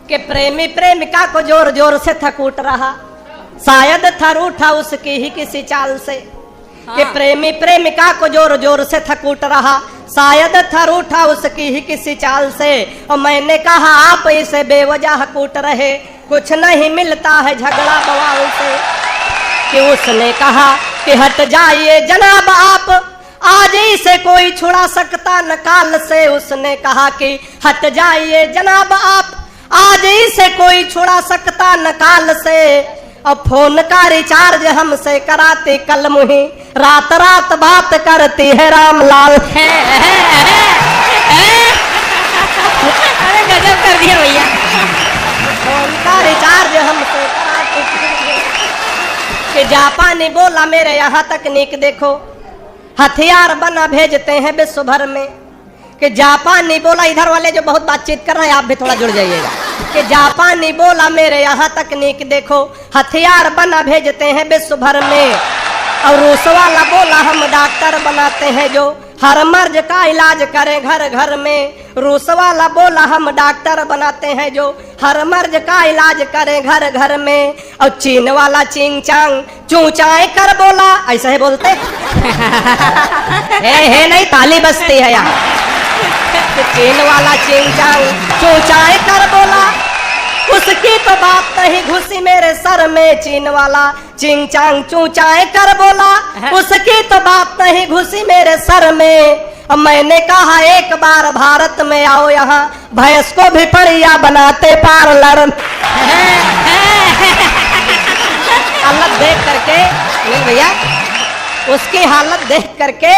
कि प्रेमी प्रेमिका को जोर जोर से थकूट रहा, शायद थर उठा उसकी ही किसी चाल से। कि प्रेमी प्रेमिका को जोर जोर से थकूट रहा, शायद थर उठा उसकी ही किसी चाल से। और मैंने कहा आप इसे बेवजह कूट रहे, कुछ नहीं मिलता है झगड़ा बवाल से। कि उसने कहा कि हट जाइए जनाब आप, आज इसे कोई छुड़ा सकता न काल से। उसने कहा कि हट जाइए जनाब आप, आज इसे कोई छुड़ा सकता न काल से। अब फोन का रिचार्ज हमसे कराती कल मुही, रात रात बात करती है रामलाल। अरे गजब कर दिया भैया। फोन का रिचार्ज हमसे कराती कि जापानी बोला मेरे यहाँ तकनीक देखो, हथियार बना भेजते हैं विश्व भर में। कि जापानी बोला, इधर वाले जो बहुत बातचीत कर रहे हैं आप भी थोड़ा जुड़ जाइएगा। कि जापानी बोला मेरे यहाँ तकनीक देखो, हथियार बना भेजते हैं विश्व भर में। और रूस वाला बोला हम डॉक्टर बनाते हैं जो हर मर्ज का इलाज करें घर घर में। रूस वाला बोला हम डॉक्टर बनाते हैं जो हर मर्ज का इलाज करें घर घर में। और चीन वाला चिंग चांग चूचाए कर बोला, ऐसा ही बोलते है नहीं, ताली बजती है यहाँ। चीन वाला चिंग चांग चूचाए कर बोला, उसकी तो बात नहीं घुसी मेरे सर में। चीन वाला चिंग चांग चूचाए कर बोला, उसकी तो बात नहीं घुसी मेरे सर में। अब मैंने कहा एक बार भारत में आओ, यहाँ भैंस को भी पड़िया बनाते पार्लर। हालत देख करके भैया, उसकी हालत देख करके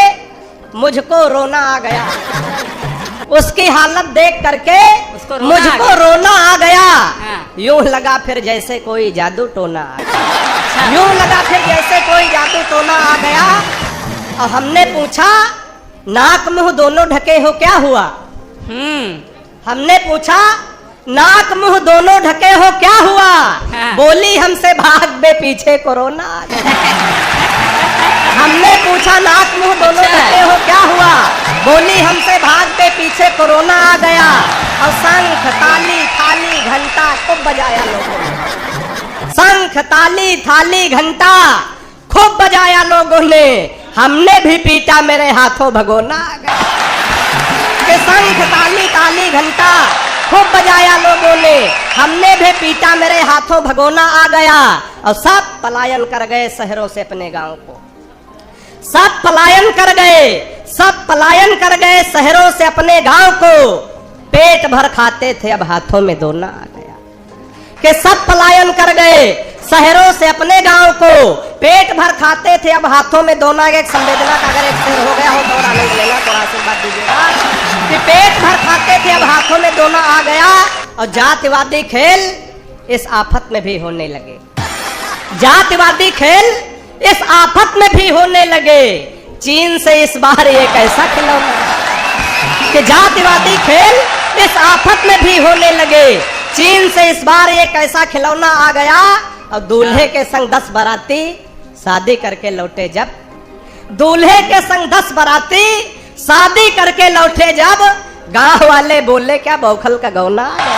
मुझको रोना आ गया। उसकी हालत देख करके मुझको रोना आ गया। यूं लगा फिर जैसे कोई जादू टोना आ गया। यूं लगा फिर जैसे कोई जादू टोना आ गया। और हमने पूछा नाक मुंह दोनों ढके हो क्या हुआ? हमने पूछा नाक मुंह दोनों ढके हो क्या हुआ? बोली हमसे भाग बे पीछे कोरोना आ गया। हमने पूछा नाक मुंह दोनों ढके हो क्या हुआ? बोली हमसे भाग पे पीछे कोरोना आ गया। और शंख ताली थाली घंटा खूब बजाया लोगों ने। शंख ताली थाली घंटा खूब बजाया लोगों ने, हमने भी पीटा मेरे हाथों भगोना आ गया। कि शंख ताली ताली घंटा खूब बजाया लोगों ने, हमने भी पीटा मेरे हाथों भगोना आ गया। और सब पलायन कर गए शहरों से अपने गांव को। सब पलायन कर गए, सब पलायन कर गए शहरों से अपने गांव को। पेट भर खाते थे अब हाथों में दोना आ गया। कि सब पलायन कर गए शहरों से अपने गांव को, पेट भर खाते थे अब हाथों में दोना आ गया। एक संवेदना का अगर एक शेर हो गया हो तो और आनंद लेना, थोड़ा आशीर्वाद दीजिएगा। कि पेट भर खाते थे अब हाथों में दोना आ गया। और जातिवादी खेल इस आफत में भी होने लगे। जातिवादी खेल इस आफत में भी होने लगे। चीन से इस बार ये कैसा खिलौना कि जातिवादी खेल इस आफत में भी होने लगे। चीन से इस बार ये कैसा खिलौना आ गया। और दूल्हे के संग 10 बाराती शादी करके लौटे जब, दूल्हे के संग 10 बाराती शादी करके लौटे जब, गांव वाले बोले क्या बौखल का गौना आ गया।